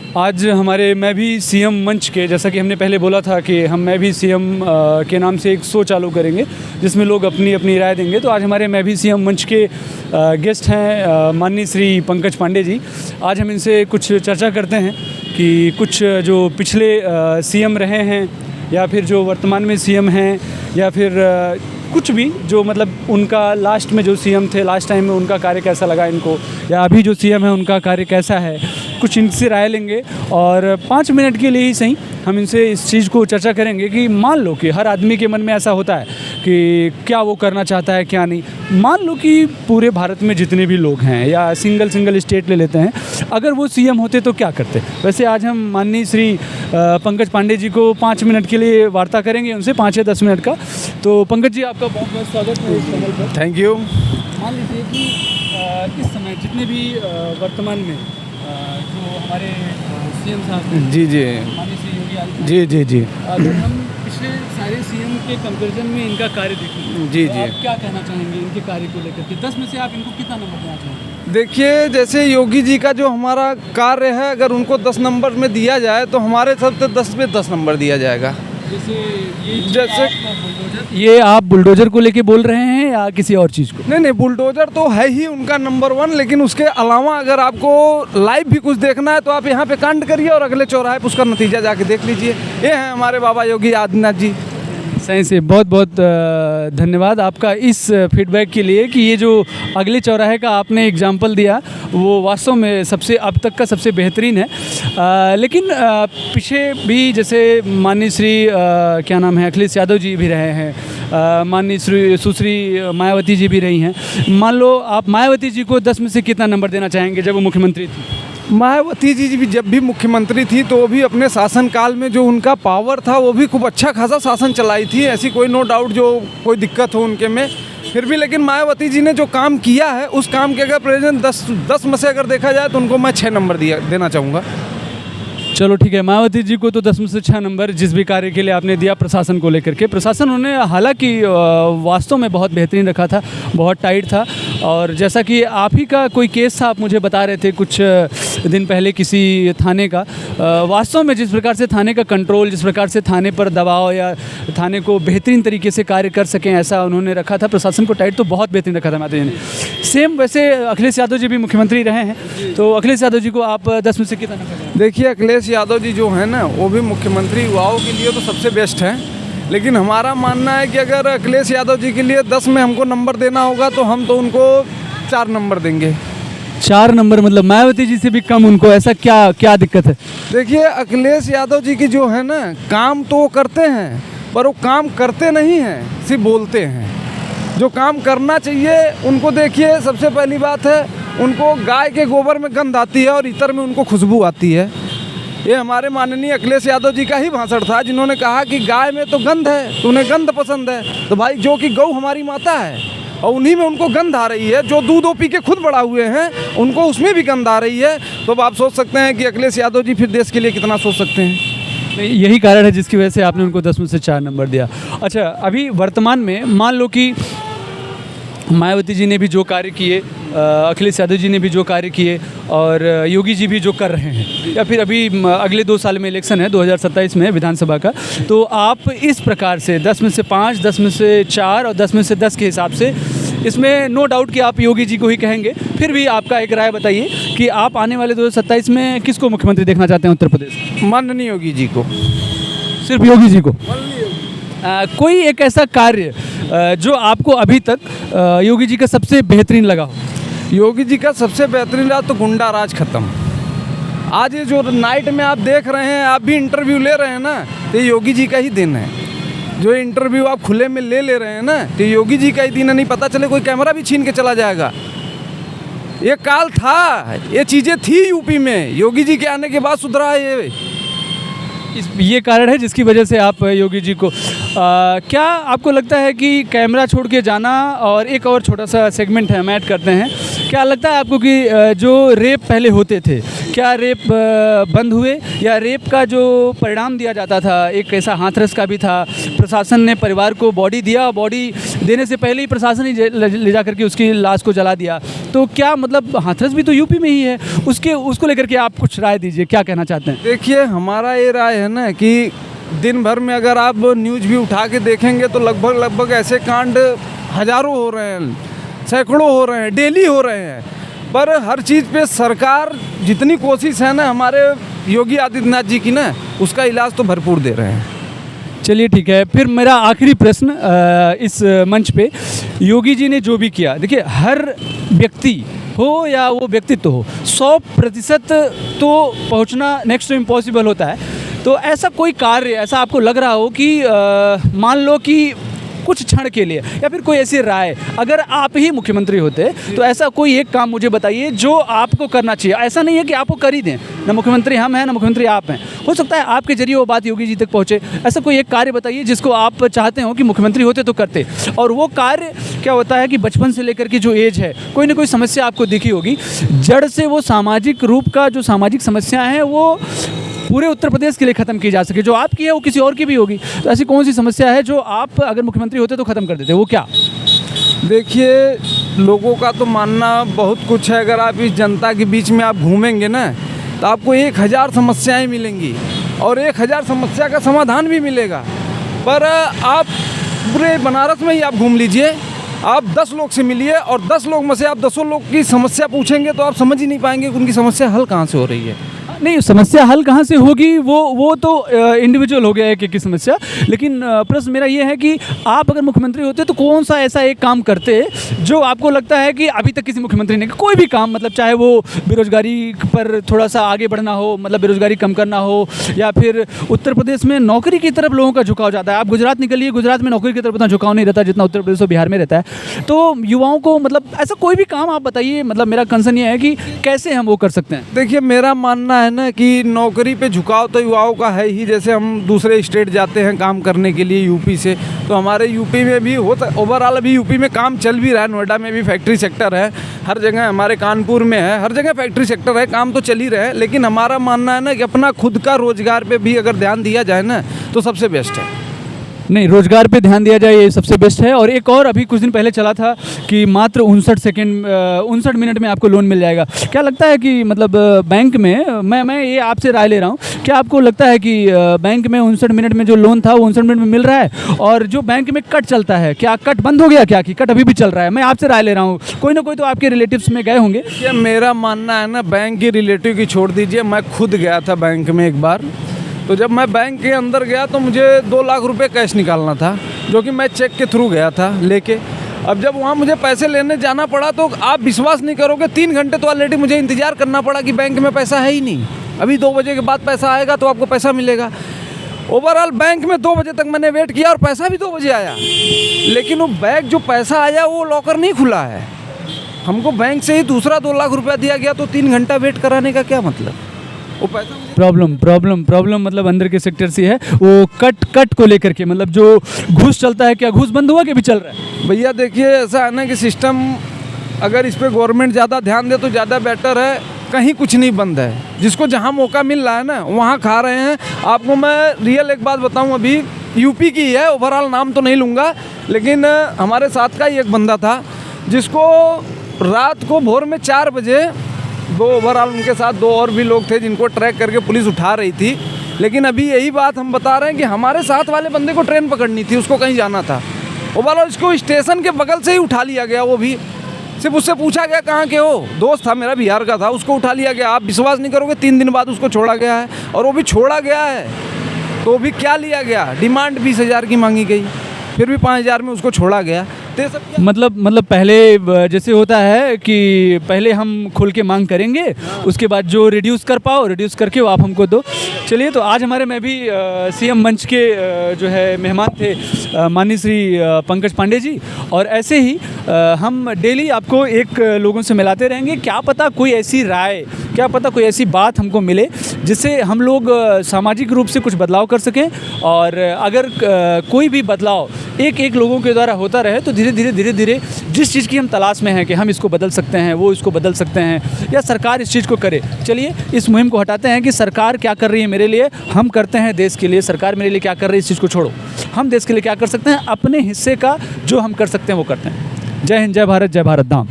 आज हमारे मैं भी सीएम मंच के, जैसा कि हमने पहले बोला था कि मैं भी सीएम के नाम से एक शो चालू करेंगे जिसमें लोग अपनी अपनी राय देंगे। तो आज हमारे मैं भी सीएम मंच के गेस्ट हैं माननीय श्री पंकज पांडे जी। आज हम इनसे कुछ चर्चा करते हैं कि कुछ जो पिछले सीएम रहे हैं या फिर जो वर्तमान में सीएम हैं या फिर कुछ भी जो मतलब उनका लास्ट में जो सीएम थे लास्ट टाइम में उनका कार्य कैसा लगा इनको, या अभी जो सीएम है उनका कार्य कैसा है, कुछ इनसे राय लेंगे। और 5 मिनट के लिए ही सही हम इनसे इस चीज़ को चर्चा करेंगे कि मान लो कि हर आदमी के मन में ऐसा होता है कि क्या वो करना चाहता है क्या नहीं। मान लो कि पूरे भारत में जितने भी लोग हैं या सिंगल स्टेट ले लेते हैं, अगर वो सीएम होते तो क्या करते। वैसे आज हम माननीय श्री पंकज पांडे जी को 5 मिनट के लिए वार्ता करेंगे उनसे, 5 या 10 मिनट का। तो पंकज जी आपका बहुत बहुत स्वागत है इस चैनल पर। Thank you. मान लीजिए कि इस समय जितने भी वर्तमान में जो हमारे सीएम साहब हैं, जी जी माननीय श्री योगी आदित्यनाथ जी जी जी अगर हम पिछले सारे सीएम के कंपैरिजन में इनका कार्य देखें जी तो जी आप क्या कहना चाहेंगे इनके कार्य को लेकर के? 10 में से आप इनको कितना नंबर देना चाहेंगे? देखिए, जैसे योगी जी का जो हमारा कार्य है, अगर उनको 10 नंबर में दिया जाए तो हमारे सब से 10 में 10 नंबर दिया जाएगा। ये आप बुलडोजर को लेके बोल रहे हैं या किसी और चीज़ को? नहीं, बुलडोजर तो है ही उनका नंबर 1, लेकिन उसके अलावा अगर आपको लाइव भी कुछ देखना है तो आप यहाँ पे कांड करिए और अगले चौराहे पर उसका नतीजा जाके देख लीजिए। ये हैं हमारे बाबा योगी आदित्यनाथ जी। सही से बहुत बहुत धन्यवाद आपका इस फीडबैक के लिए कि ये जो अगले चौराहे का आपने एग्जाम्पल दिया वो वास्तव में सबसे अब तक का सबसे बेहतरीन है। लेकिन पीछे भी जैसे माननीय श्री क्या नाम है अखिलेश यादव जी भी रहे हैं, माननीय श्री सुश्री मायावती जी भी रही हैं। मान लो आप मायावती जी को 10 में से कितना नंबर देना चाहेंगे जब वो मुख्यमंत्री थी? मायावती जी भी जब भी मुख्यमंत्री थी तो वो भी अपने शासनकाल में जो उनका पावर था वो भी खूब अच्छा खासा शासन चलाई थी, ऐसी कोई नो डाउट जो कोई दिक्कत हो उनके में। फिर भी लेकिन मायावती जी ने जो काम किया है उस काम के अगर प्रेजेंट 10 में से अगर देखा जाए तो उनको मैं 6 नंबर देना चाहूँगा। चलो ठीक है, मायावती जी को तो 10 में से 6 नंबर जिस भी कार्य के लिए आपने दिया प्रशासन को लेकर के। प्रशासन उन्होंने हालांकि वास्तव में बहुत बेहतरीन रखा था, बहुत टाइट था। और जैसा कि आप ही का कोई केस था, आप मुझे बता रहे थे कुछ दिन पहले किसी थाने का, वास्तव में जिस प्रकार से थाने का कंट्रोल, जिस प्रकार से थाने पर दबाव या थाने को बेहतरीन तरीके से कार्य कर सकें ऐसा उन्होंने रखा था। प्रशासन को टाइट तो बहुत बेहतरीन रखा था मायावती जी ने। सेम वैसे अखिलेश यादव जी भी मुख्यमंत्री रहे हैं, तो अखिलेश यादव जी को आप 10 में से कितना नंबर देंगे? देखिए, अखिलेश यादव जी जो है ना वो भी मुख्यमंत्री युवाओं के लिए तो सबसे बेस्ट हैं, लेकिन हमारा मानना है कि अगर अखिलेश यादव जी के लिए 10 में हमको नंबर देना होगा तो हम तो उनको 4 नंबर देंगे। 4 नंबर मतलब मायावती जी से भी कम उनको, ऐसा क्या दिक्कत है? देखिए, अखिलेश यादव जी की जो है ना काम तो वो करते हैं पर वो काम करते नहीं हैं, सिर्फ बोलते हैं। जो काम करना चाहिए उनको देखिए, सबसे पहली बात है उनको गाय के गोबर में गंध आती है और इत्र में उनको खुशबू आती है। ये हमारे माननीय अखिलेश यादव जी का ही भाषण था जिन्होंने कहा कि गाय में तो गंध है तो उन्हें गंध पसंद है। तो भाई जो कि गौ हमारी माता है और उन्हीं में उनको गंध आ रही है, जो दूध पी के खुद बड़ा हुए हैं उनको उसमें भी गंध आ रही है। तो अब आप सोच सकते हैं कि अखिलेश यादव जी फिर देश के लिए कितना सोच सकते हैं। यही कारण है जिसकी वजह से आपने उनको 10 में से 4 नंबर दिया। अच्छा, अभी वर्तमान में मान लो कि मायावती जी ने भी जो कार्य किए, अखिलेश यादव जी ने भी जो कार्य किए और योगी जी भी जो कर रहे हैं, या फिर अभी अगले 2 साल में इलेक्शन है 2027 में विधानसभा का, तो आप इस प्रकार से 10 में से 5, 10 में से 4 और 10 में से 10 के हिसाब से, इसमें नो डाउट कि आप योगी जी को ही कहेंगे, फिर भी आपका एक राय बताइए कि आप आने वाले 2027 में किसको मुख्यमंत्री देखना चाहते हैं उत्तर प्रदेश? माननीय योगी जी को। सिर्फ योगी जी को? कोई एक ऐसा कार्य जो आपको अभी तक योगी जी का सबसे बेहतरीन लगा हो? योगी जी का सबसे बेहतरीन रहा तो गुंडा राज खत्म। आज ये जो नाइट में आप देख रहे हैं, आप भी इंटरव्यू ले रहे हैं ना, तो योगी जी का ही दिन है। जो इंटरव्यू आप खुले में ले रहे हैं ना, तो योगी जी का ही दिन है। नहीं पता चले कोई कैमरा भी छीन के चला जाएगा। ये काल था, ये चीज़ें थी यूपी में, योगी जी के आने के बाद सुधरा है ये कारण है जिसकी वजह से आप योगी जी को क्या आपको लगता है कि कैमरा छोड़ के जाना, और एक और छोटा सा सेगमेंट है हम ऐड करते हैं, क्या लगता है आपको कि जो रेप पहले होते थे, क्या रेप बंद हुए, या रेप का जो परिणाम दिया जाता था एक ऐसा हाथरस का भी था, प्रशासन ने परिवार को बॉडी दिया, बॉडी देने से पहले ही प्रशासन ही ले जा करके उसकी लाश को जला दिया। तो क्या मतलब हाथरस भी तो यूपी में ही है, उसको लेकर के आप कुछ राय दीजिए, क्या कहना चाहते हैं? देखिए, हमारा ये राय है ना कि दिन भर में अगर आप न्यूज़ भी उठा के देखेंगे तो लगभग ऐसे कांड हज़ारों हो रहे हैं, सैकड़ों हो रहे हैं, डेली हो रहे हैं। पर हर चीज़ पे सरकार जितनी कोशिश है ना हमारे योगी आदित्यनाथ जी की ना, उसका इलाज तो भरपूर दे रहे हैं। चलिए ठीक है, फिर मेरा आखिरी प्रश्न इस मंच पे, योगी जी ने जो भी किया, देखिए हर व्यक्ति हो या वो व्यक्तित्व हो, 100% तो पहुंचना नेक्स्ट टू इम्पॉसिबल होता है। तो ऐसा कोई कार्य ऐसा आपको लग रहा हो कि मान लो कि कुछ क्षण के लिए या फिर कोई ऐसी राय, अगर आप ही मुख्यमंत्री होते तो ऐसा कोई एक काम मुझे बताइए जो आपको करना चाहिए। ऐसा नहीं है कि आपको कर ही दें, ना मुख्यमंत्री हम हैं ना मुख्यमंत्री आप हैं, हो सकता है आपके जरिए वो बात योगी जी तक पहुंचे। ऐसा कोई एक कार्य बताइए जिसको आप चाहते हो कि मुख्यमंत्री होते तो करते। और वो कार्य क्या होता है कि बचपन से लेकर के जो एज है, कोई ना कोई समस्या आपको दिखी होगी, जड़ से वो सामाजिक रूप का जो सामाजिक समस्याएं हैं वो पूरे उत्तर प्रदेश के लिए ख़त्म की जा सके। जो आपकी है वो किसी और की भी होगी, तो ऐसी कौन सी समस्या है जो आप अगर मुख्यमंत्री होते तो ख़त्म कर देते, वो क्या? देखिए, लोगों का तो मानना बहुत कुछ है। अगर आप इस जनता के बीच में आप घूमेंगे ना तो आपको 1000 समस्याएं मिलेंगी और 1000 समस्या का समाधान भी मिलेगा। पर आप पूरे बनारस में ही आप घूम लीजिए, आप 10 लोग से मिलिए और 10 लोग में से आप 10 लोग की समस्या पूछेंगे तो आप समझ ही नहीं पाएंगे कि उनकी समस्या हल कहाँ से हो रही है। नहीं, समस्या हल कहाँ से होगी वो तो इंडिविजुअल हो गया है कि समस्या। लेकिन प्रश्न मेरा ये है कि आप अगर मुख्यमंत्री होते तो कौन सा ऐसा एक काम करते जो आपको लगता है कि अभी तक किसी मुख्यमंत्री ने, कोई भी काम, मतलब चाहे वो बेरोजगारी पर थोड़ा सा आगे बढ़ना हो, मतलब बेरोजगारी कम करना हो, या फिर उत्तर प्रदेश में नौकरी की तरफ लोगों का झुकाव ज़्यादा है। आप गुजरात निकलिए, गुजरात में नौकरी की तरफ उतना झुकाव नहीं रहता जितना उत्तर प्रदेश और बिहार में रहता है। तो युवाओं को मतलब ऐसा कोई भी काम आप बताइए, मतलब मेरा कंसर्न ये है कि कैसे हम वो कर सकते हैं। देखिए, मेरा मानना है ना कि नौकरी पे झुकाव तो युवाओं का है ही। जैसे हम दूसरे स्टेट जाते हैं काम करने के लिए यूपी से, तो हमारे यूपी में भी होता, ओवरऑल अभी यूपी में काम चल भी रहा है। नोएडा में भी फैक्ट्री सेक्टर है, हर जगह, हमारे कानपुर में है, हर जगह फैक्ट्री सेक्टर है, काम तो चल ही रहा है। लेकिन हमारा मानना है ना कि अपना खुद का रोजगार पे भी अगर ध्यान दिया जाए ना तो सबसे बेस्ट है। नहीं, रोजगार पे ध्यान दिया जाए, ये सबसे बेस्ट है। और एक और अभी कुछ दिन पहले चला था कि मात्र 59 मिनट में आपको लोन मिल जाएगा। क्या लगता है कि मतलब बैंक में, मैं ये आपसे राय ले रहा हूँ, क्या आपको लगता है कि बैंक में 59 मिनट में जो लोन था वो 59 मिनट में मिल रहा है? और जो बैंक में कट चलता है, क्या कट बंद हो गया क्या, कि कट अभी भी चल रहा है? मैं आपसे राय ले रहा हूँ, कोई ना कोई तो आपके रिलेटिव्स में गए होंगे। ये मेरा मानना है ना, बैंक के रिलेटिव की छोड़ दीजिए, मैं खुद गया था बैंक में एक बार। तो जब मैं बैंक के अंदर गया तो मुझे 2 लाख रुपए कैश निकालना था, जो कि मैं चेक के थ्रू गया था लेके। अब जब वहाँ मुझे पैसे लेने जाना पड़ा तो आप विश्वास नहीं करोगे, 3 घंटे तो ऑलरेडी मुझे इंतज़ार करना पड़ा कि बैंक में पैसा है ही नहीं। अभी 2 बजे के बाद पैसा आएगा तो आपको पैसा मिलेगा। ओवरऑल बैंक में 2 बजे तक मैंने वेट किया और पैसा भी 2 बजे आया, लेकिन वो बैंक जो पैसा आया वो लॉकर नहीं खुला है। हमको बैंक से ही दूसरा 2 लाख रुपया दिया गया, तो 3 घंटा वेट कराने का क्या मतलब? वो पैसा प्रॉब्लम मतलब अंदर के सेक्टर से है, वो कट को लेकर के, मतलब जो घूस चलता है, क्या घूस बंद हुआ कि भी चल रहा है? भैया देखिए, ऐसा है ना कि सिस्टम, अगर इस पे गवर्नमेंट ज़्यादा ध्यान दे तो ज़्यादा बेटर है। कहीं कुछ नहीं बंद है, जिसको जहाँ मौका मिल रहा है ना वहाँ खा रहे हैं। आपको मैं रियल एक बात बताऊँ, अभी यूपी की है, ओवरऑल नाम तो नहीं लूँगा, लेकिन हमारे साथ का ही एक बंदा था जिसको रात को भोर में 4 बजे, दो ओवरऑल उनके साथ 2 और भी लोग थे जिनको ट्रैक करके पुलिस उठा रही थी। लेकिन अभी यही बात हम बता रहे हैं कि हमारे साथ वाले बंदे को ट्रेन पकड़नी थी, उसको कहीं जाना था। ओवरऑल इसको स्टेशन के बगल से ही उठा लिया गया। वो भी सिर्फ उससे पूछा गया कहाँ के हो, दोस्त था मेरा, बिहार का था, उसको उठा लिया गया। आप विश्वास नहीं करोगे, 3 दिन बाद उसको छोड़ा गया है। और वो भी छोड़ा गया है तो भी क्या लिया गया, डिमांड 20,000 की मांगी गई, फिर भी 5,000 में उसको छोड़ा गया। मतलब पहले जैसे होता है कि पहले हम खुल के मांग करेंगे, उसके बाद जो रिड्यूस कर पाओ रिड्यूस करके वो आप हमको दो। चलिए, तो आज हमारे में भी सीएम मंच के जो है मेहमान थे माननीय श्री पंकज पांडे जी, और ऐसे ही हम डेली आपको एक लोगों से मिलाते रहेंगे। क्या पता कोई ऐसी राय, क्या पता कोई ऐसी बात हमको मिले जिससे हम लोग सामाजिक रूप से कुछ बदलाव कर सकें। और अगर कोई भी बदलाव एक एक लोगों के द्वारा होता रहे तो धीरे धीरे जिस चीज़ की हम तलाश में हैं कि हम इसको बदल सकते हैं, वो इसको बदल सकते हैं, या सरकार इस चीज़ को करे। चलिए इस मुहिम को हटाते हैं कि सरकार क्या कर रही है मेरे लिए, हम करते हैं देश के लिए। सरकार मेरे लिए क्या कर रही है इस चीज़ को छोड़ो, हम देश के लिए क्या कर सकते हैं, अपने हिस्से का जो हम कर सकते हैं वो करते हैं। जय हिंद, जय भारत, जय भारत धाम।